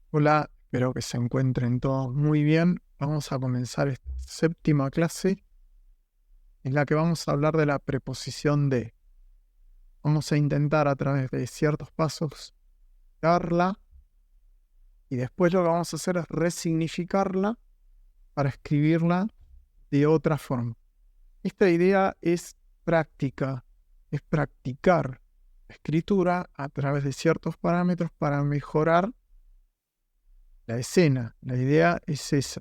Hola, espero que se encuentren todos muy bien. Vamos a comenzar esta séptima clase en la que vamos a hablar de la preposición de. Vamos a intentar a través de ciertos pasos darla y después lo que vamos a hacer es resignificarla para escribirla de otra forma. Esta idea es práctica, es practicar la escritura a través de ciertos parámetros para mejorar la escena. La idea es esa.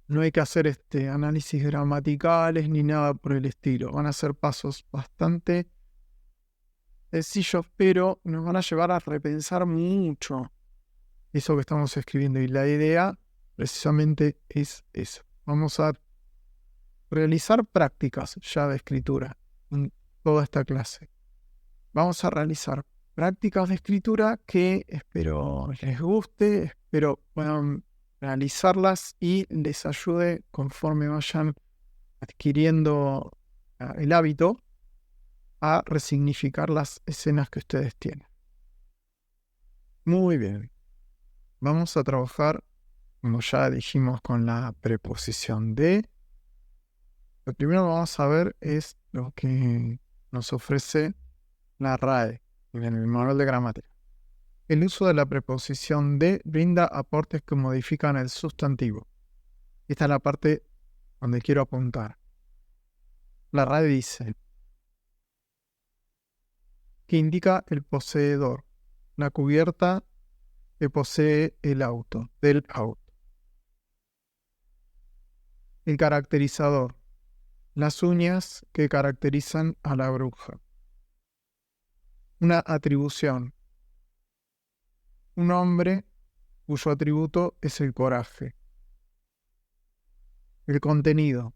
No hay que hacer análisis gramaticales ni nada por el estilo. Van a ser pasos bastante sencillos, pero nos van a llevar a repensar mucho eso que estamos escribiendo. Y la idea precisamente es eso. Vamos a realizar prácticas ya de escritura en toda esta clase. Vamos a realizar prácticas de escritura que espero les guste, espero puedan realizarlas y les ayude conforme vayan adquiriendo el hábito a resignificar las escenas que ustedes tienen. Muy bien. Vamos a trabajar, como ya dijimos, con la preposición de. Lo primero que vamos a ver es lo que nos ofrece la RAE en el manual de gramática. El uso de la preposición de brinda aportes que modifican el sustantivo. Esta es la parte donde quiero apuntar. La RAE dice que indica el poseedor, la cubierta que posee el auto, del auto. El caracterizador, las uñas que caracterizan a la bruja. Una atribución, un hombre cuyo atributo es el coraje. El contenido,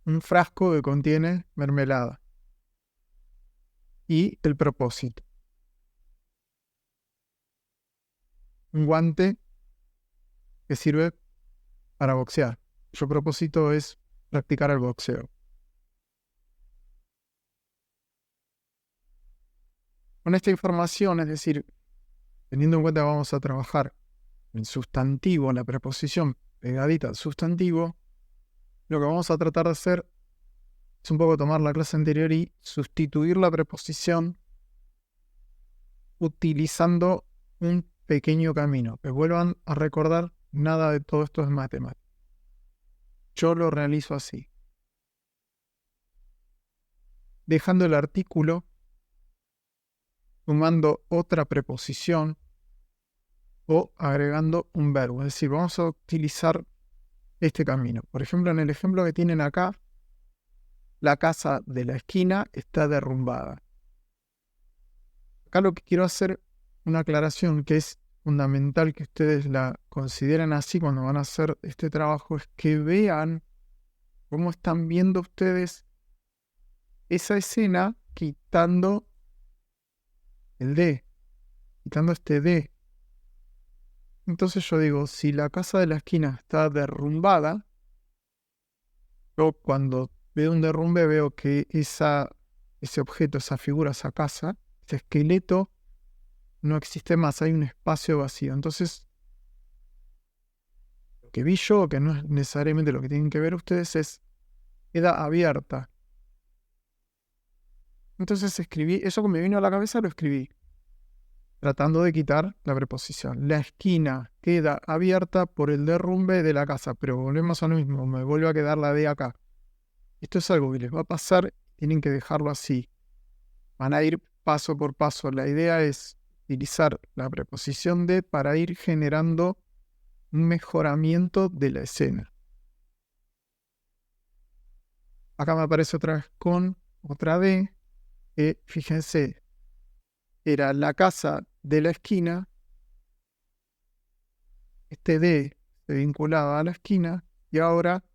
un frasco que contiene mermelada. Y el propósito, un guante que sirve para boxear. Su propósito es practicar el boxeo. Con esta información, es decir, teniendo en cuenta que vamos a trabajar el sustantivo, la preposición pegadita al sustantivo, lo que vamos a tratar de hacer es un poco tomar la clase anterior y sustituir la preposición utilizando un pequeño camino. Que vuelvan a recordar, nada de todo esto es matemática. Yo lo realizo así. Dejando el artículo, sumando otra preposición o agregando un verbo. Es decir, vamos a utilizar este camino. Por ejemplo, en el ejemplo que tienen acá, la casa de la esquina está derrumbada. Acá lo que quiero hacer, una aclaración que es fundamental que ustedes la consideren así cuando van a hacer este trabajo, es que vean cómo están viendo ustedes esa escena quitando el D, quitando este D. Entonces yo digo, si la casa de la esquina está derrumbada, yo cuando veo un derrumbe veo que ese objeto, esa figura, esa casa, ese esqueleto no existe más, hay un espacio vacío. Entonces, lo que vi yo, que no es necesariamente lo que tienen que ver ustedes, queda abierta. Entonces escribí, eso que me vino a la cabeza lo escribí, tratando de quitar la preposición. La esquina queda abierta por el derrumbe de la casa, pero volvemos a lo mismo, me vuelve a quedar la D acá. Esto es algo que les va a pasar, tienen que dejarlo así. Van a ir paso por paso. La idea es utilizar la preposición de para ir generando un mejoramiento de la escena. Acá me aparece otra vez con otra D, que fíjense, era la casa de la esquina. Este D se vinculaba a la esquina y ahora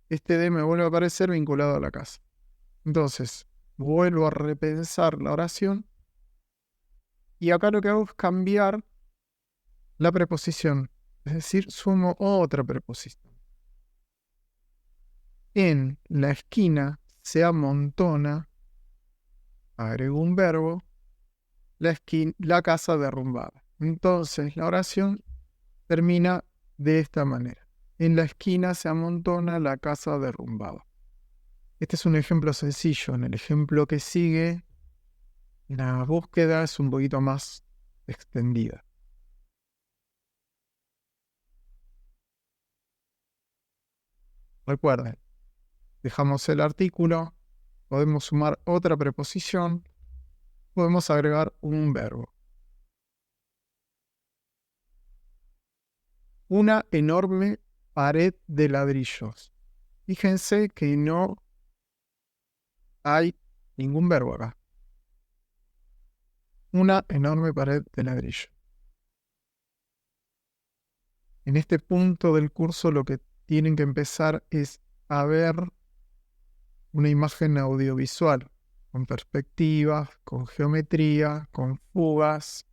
este D me vuelve a aparecer vinculado a la casa. Entonces, vuelvo a repensar la oración y acá lo que hago es cambiar la preposición, es decir, sumo otra preposición. En la esquina se amontona, agrego un verbo, la casa derrumbada. Entonces la oración termina de esta manera. En la esquina se amontona la casa derrumbada. Este es un ejemplo sencillo. En el ejemplo que sigue, la búsqueda es un poquito más extendida. Recuerden, dejamos el artículo, podemos sumar otra preposición, podemos agregar un verbo. Una enorme pared de ladrillos. Fíjense que no hay ningún verbo acá. Una enorme pared de ladrillos. En este punto del curso lo que tienen que empezar es a ver una imagen audiovisual, con perspectivas, con geometría, con fugas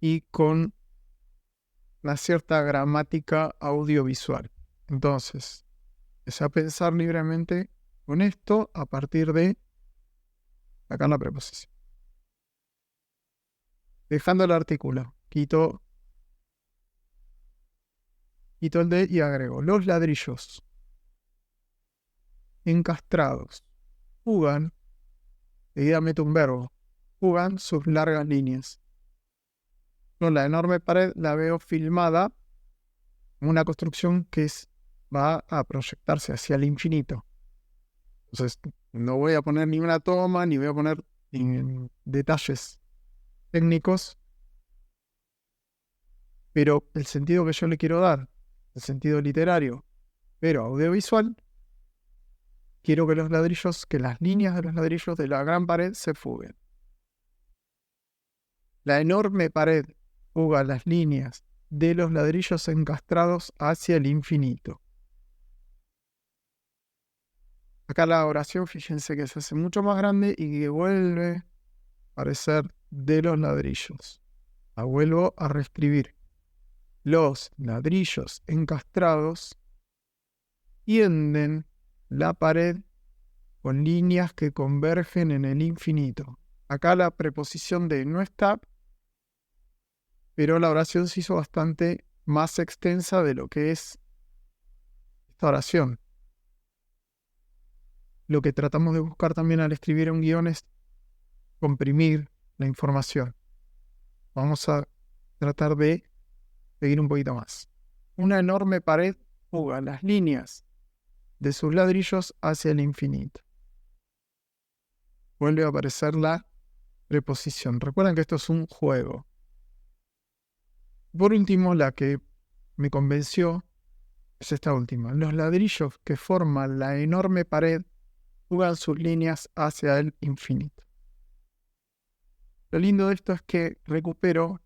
y con una cierta gramática audiovisual. Entonces, empecé a pensar libremente con esto a partir de sacar la preposición. Dejando el artículo, quito el de y agrego los ladrillos encastrados jugan, seguida meto un verbo, jugan sus largas líneas. Con la enorme pared la veo filmada como una construcción que va a proyectarse hacia el infinito. Entonces, no voy a poner ni una toma, ni voy a poner detalles técnicos, pero el sentido que yo le quiero dar, el sentido literario, pero audiovisual, quiero que las líneas de los ladrillos de la gran pared se fuguen. La enorme pared fuga las líneas de los ladrillos encastrados hacia el infinito. Acá la oración, fíjense que se hace mucho más grande y que vuelve a aparecer de los ladrillos. La vuelvo a reescribir. Los ladrillos encastrados tienden la pared con líneas que convergen en el infinito. Acá la preposición de no está, pero la oración se hizo bastante más extensa de lo que es esta oración. Lo que tratamos de buscar también al escribir un guión es comprimir la información. Vamos a tratar de seguir un poquito más. Una enorme pared fuga las líneas de sus ladrillos hacia el infinito. Vuelve a aparecer la preposición. Recuerden que esto es un juego. Por último, la que me convenció es esta última. Los ladrillos que forman la enorme pared fugan sus líneas hacia el infinito. Lo lindo de esto es que recupero,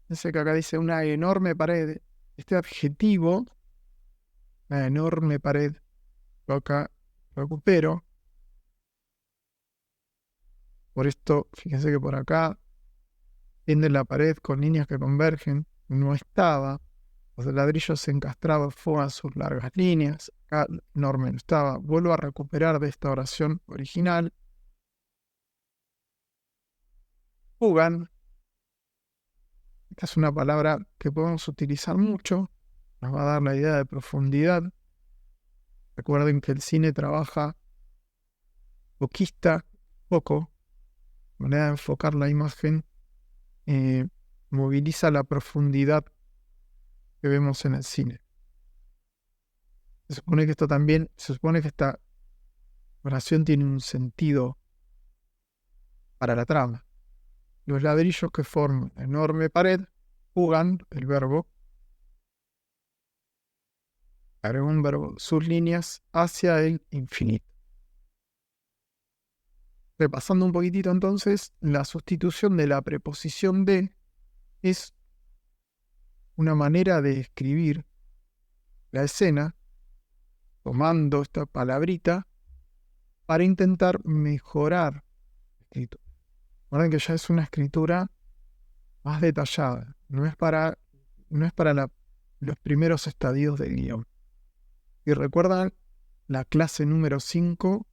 fíjense que acá dice una enorme pared. Este adjetivo, la enorme pared, lo acá recupero. Por esto, fíjense que por acá tiende la pared con líneas que convergen. No estaba. Los ladrillos encastrados fugan sus largas líneas. Acá enorme no estaba. Vuelvo a recuperar de esta oración original. Fugan. Esta es una palabra que podemos utilizar mucho. Nos va a dar la idea de profundidad. Recuerden que el cine trabaja poquista, poco. Manera de enfocar la imagen moviliza la profundidad que vemos en el cine. Se supone que esta oración tiene un sentido para la trama. Los ladrillos que forman la enorme pared jugan, el verbo, agrego un verbo, sus líneas hacia el infinito. Repasando un poquitito entonces, la sustitución de la preposición de es una manera de escribir la escena tomando esta palabrita para intentar mejorar la escritura. Recuerden que ya es una escritura más detallada, no es para los primeros estadios del guión. Y recuerdan la clase número 5,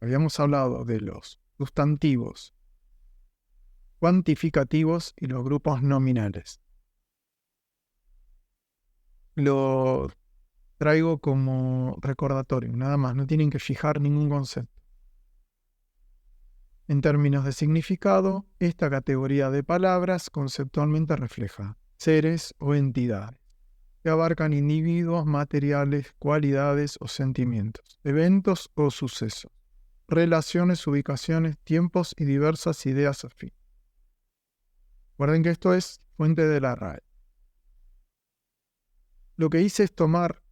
habíamos hablado de los sustantivos cuantificativos y los grupos nominales. Lo traigo como recordatorio, nada más, no tienen que fijar ningún concepto. En términos de significado, esta categoría de palabras conceptualmente refleja seres o entidades que abarcan individuos, materiales, cualidades o sentimientos, eventos o sucesos, relaciones, ubicaciones, tiempos y diversas ideas afines. Recuerden que esto es fuente de la RAE. Lo que hice es tomar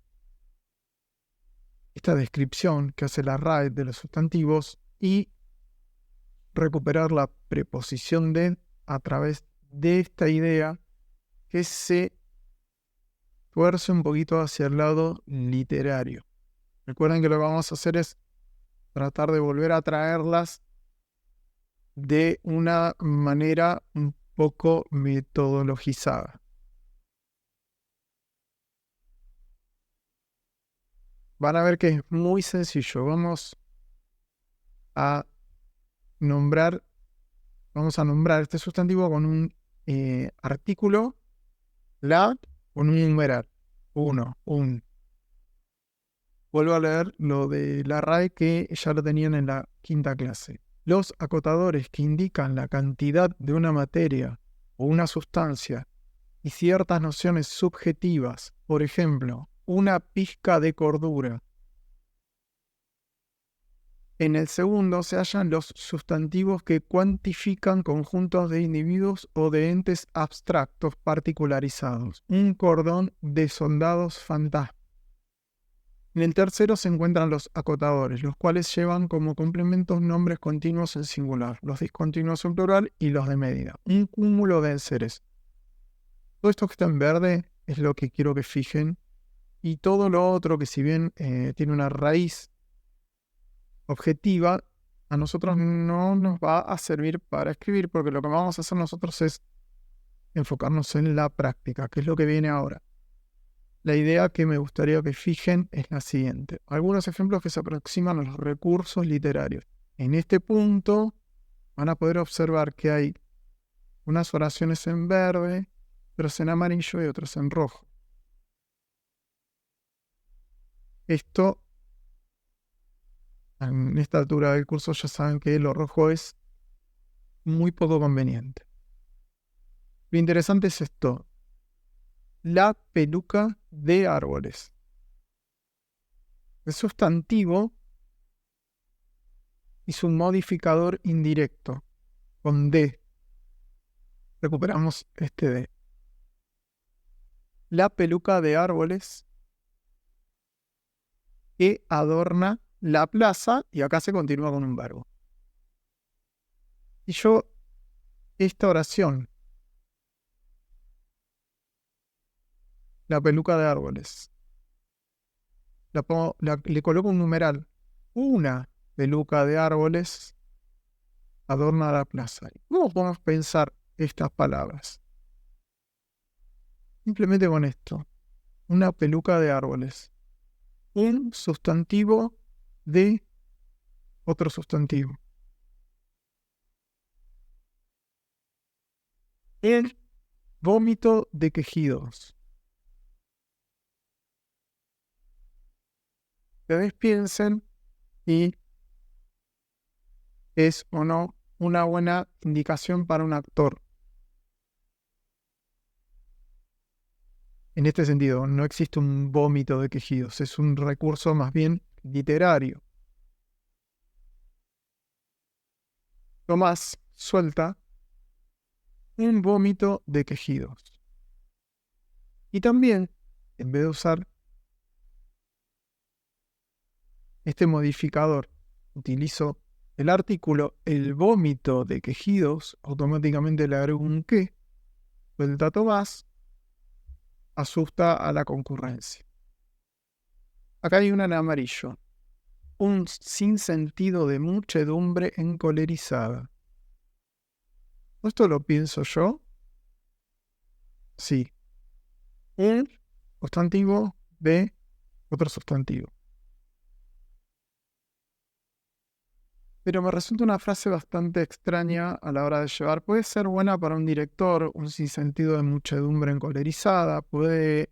esta descripción que hace la RAE de los sustantivos y recuperar la preposición de a través de esta idea que se tuerce un poquito hacia el lado literario. Recuerden que lo que vamos a hacer es tratar de volver a traerlas de una manera un poco metodologizada. Van a ver que es muy sencillo. Vamos a nombrar este sustantivo con un artículo, la, con un numeral, uno, un. Vuelvo a leer lo de la RAE que ya lo tenían en la quinta clase. Los acotadores que indican la cantidad de una materia o una sustancia y ciertas nociones subjetivas, por ejemplo, una pizca de cordura. En el segundo se hallan los sustantivos que cuantifican conjuntos de individuos o de entes abstractos particularizados. Un cordón de soldados fantasmas. En el tercero se encuentran los acotadores, los cuales llevan como complementos nombres continuos en singular, los discontinuos en plural y los de medida. Un cúmulo de enseres. Todo esto que está en verde es lo que quiero que fijen. Y todo lo otro que si bien tiene una raíz objetiva, a nosotros no nos va a servir para escribir, porque lo que vamos a hacer nosotros es enfocarnos en la práctica, que es lo que viene ahora. La idea que me gustaría que fijen es la siguiente. Algunos ejemplos que se aproximan a los recursos literarios. En este punto van a poder observar que hay unas oraciones en verde, otras en amarillo y otras en rojo. Esto, en esta altura del curso ya saben que lo rojo es muy poco conveniente. Lo interesante es esto. La peluca de árboles. El sustantivo y su modificador indirecto, con D. Recuperamos este D. La peluca de árboles que adorna la plaza, y acá se continúa con un verbo. Y yo, esta oración, la peluca de árboles, le coloco un numeral. Una peluca de árboles adorna la plaza. ¿Cómo podemos pensar estas palabras? Simplemente con esto. Una peluca de árboles. Un sustantivo de otro sustantivo. El vómito de quejidos. Ustedes piensen y es o no una buena indicación para un actor. En este sentido, no existe un vómito de quejidos, es un recurso más bien literario. Tomás suelta un vómito de quejidos. Y también, en vez de usar este modificador, utilizo el artículo el vómito de quejidos, automáticamente le agrego un que, suelta Tomás, asusta a la concurrencia. Acá hay una en amarillo. Un sinsentido de muchedumbre encolerizada. ¿Esto lo pienso yo? Sí. Un sustantivo de otro sustantivo. pero me resulta una frase bastante extraña a la hora de llevar. Puede ser buena para un director, un sinsentido de muchedumbre encolerizada, puede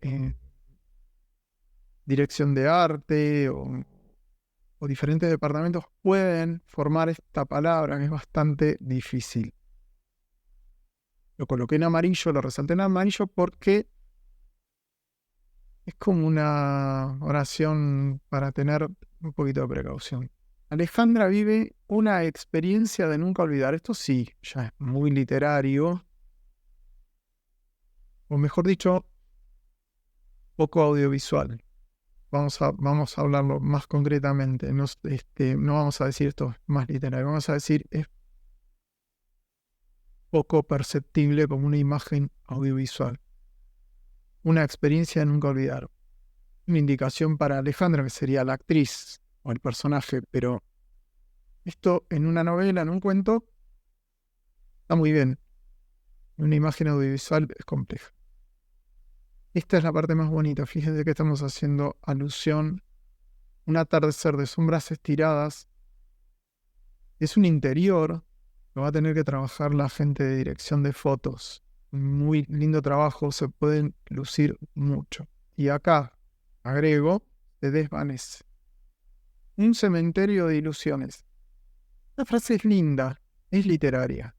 dirección de arte o diferentes departamentos pueden formar esta palabra que es bastante difícil. Lo coloqué en amarillo, lo resalté en amarillo porque es como una oración para tener un poquito de precaución. Alejandra vive una experiencia de nunca olvidar. Esto sí, ya es muy literario. O mejor dicho, poco audiovisual. Vamos a hablarlo más concretamente. No, no vamos a decir esto es más literario. Vamos a decir es poco perceptible como una imagen audiovisual. Una experiencia de nunca olvidar. Una indicación para Alejandra, que sería la actriz o el personaje, pero esto en una novela, en un cuento, está muy bien. Una imagen audiovisual es compleja. Esta es la parte más bonita. Fíjense que estamos haciendo alusión. Un atardecer de sombras estiradas. Es un interior. Lo va a tener que trabajar la gente de dirección de fotos. Muy lindo trabajo. Se pueden lucir mucho. Y acá, agrego, se desvanece. Un cementerio de ilusiones. La frase es linda. Es literaria.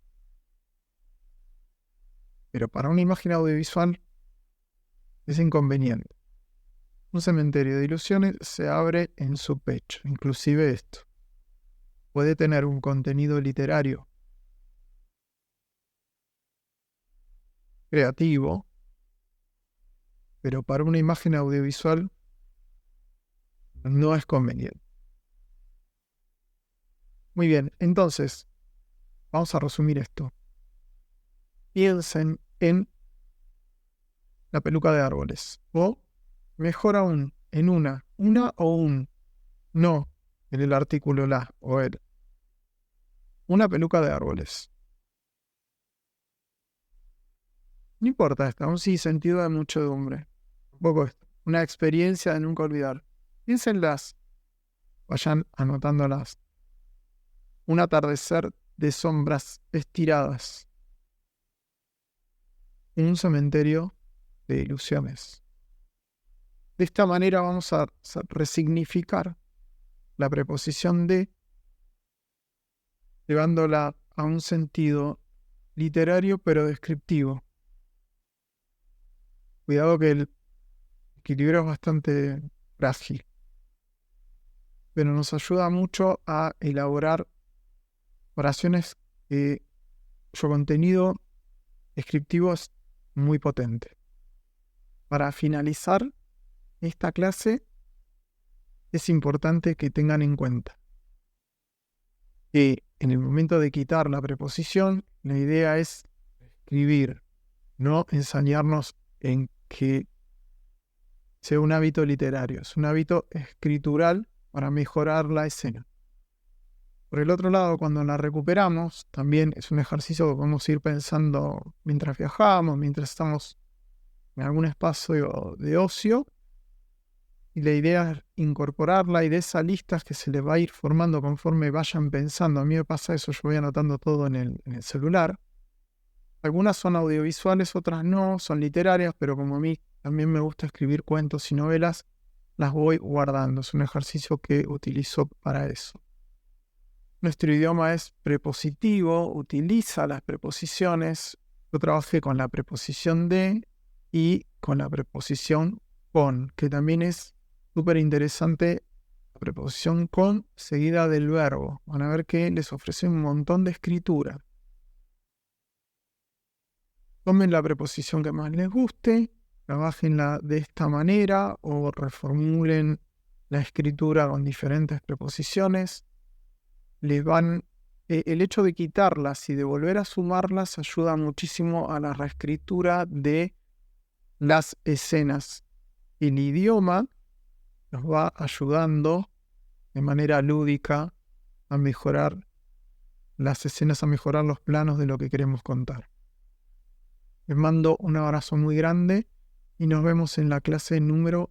Pero para una imagen audiovisual es inconveniente. Un cementerio de ilusiones se abre en su pecho. Inclusive esto. Puede tener un contenido literario creativo, pero para una imagen audiovisual no es conveniente. Muy bien, entonces, vamos a resumir esto. Piensen en la peluca de árboles, o mejor aún, en una o un, no en el artículo la o el. Una peluca de árboles. No importa esto, un sinsentido de muchedumbre. Un poco esto. Una experiencia de nunca olvidar. Piénsenlas, vayan anotándolas. Un atardecer de sombras estiradas. Un cementerio de ilusiones. De esta manera vamos a resignificar la preposición de, llevándola a un sentido literario pero descriptivo. Cuidado que el equilibrio es bastante frágil, pero nos ayuda mucho a elaborar oraciones cuyo contenido descriptivo es muy potente. Para finalizar esta clase, es importante que tengan en cuenta que en el momento de quitar la preposición, la idea es escribir, no ensañarnos en que sea un hábito literario, es un hábito escritural para mejorar la escena. Por el otro lado, cuando la recuperamos, también es un ejercicio que podemos ir pensando mientras viajamos, mientras estamos en algún espacio de ocio, y la idea es incorporarla y de esas listas que se les va a ir formando conforme vayan pensando. A mí me pasa eso, yo voy anotando todo en el celular. Algunas son audiovisuales, otras no, son literarias, pero como a mí también me gusta escribir cuentos y novelas, las voy guardando. Es un ejercicio que utilizo para eso. Nuestro idioma es prepositivo, utiliza las preposiciones. Yo trabajé con la preposición de y con la preposición con, que también es súper interesante, la preposición con seguida del verbo. Van a ver que les ofrece un montón de escritura. Tomen la preposición que más les guste, trabajenla de esta manera o reformulen la escritura con diferentes preposiciones. El hecho de quitarlas y de volver a sumarlas ayuda muchísimo a la reescritura de las escenas. El idioma nos va ayudando de manera lúdica a mejorar las escenas, a mejorar los planos de lo que queremos contar. Les mando un abrazo muy grande y nos vemos en la clase número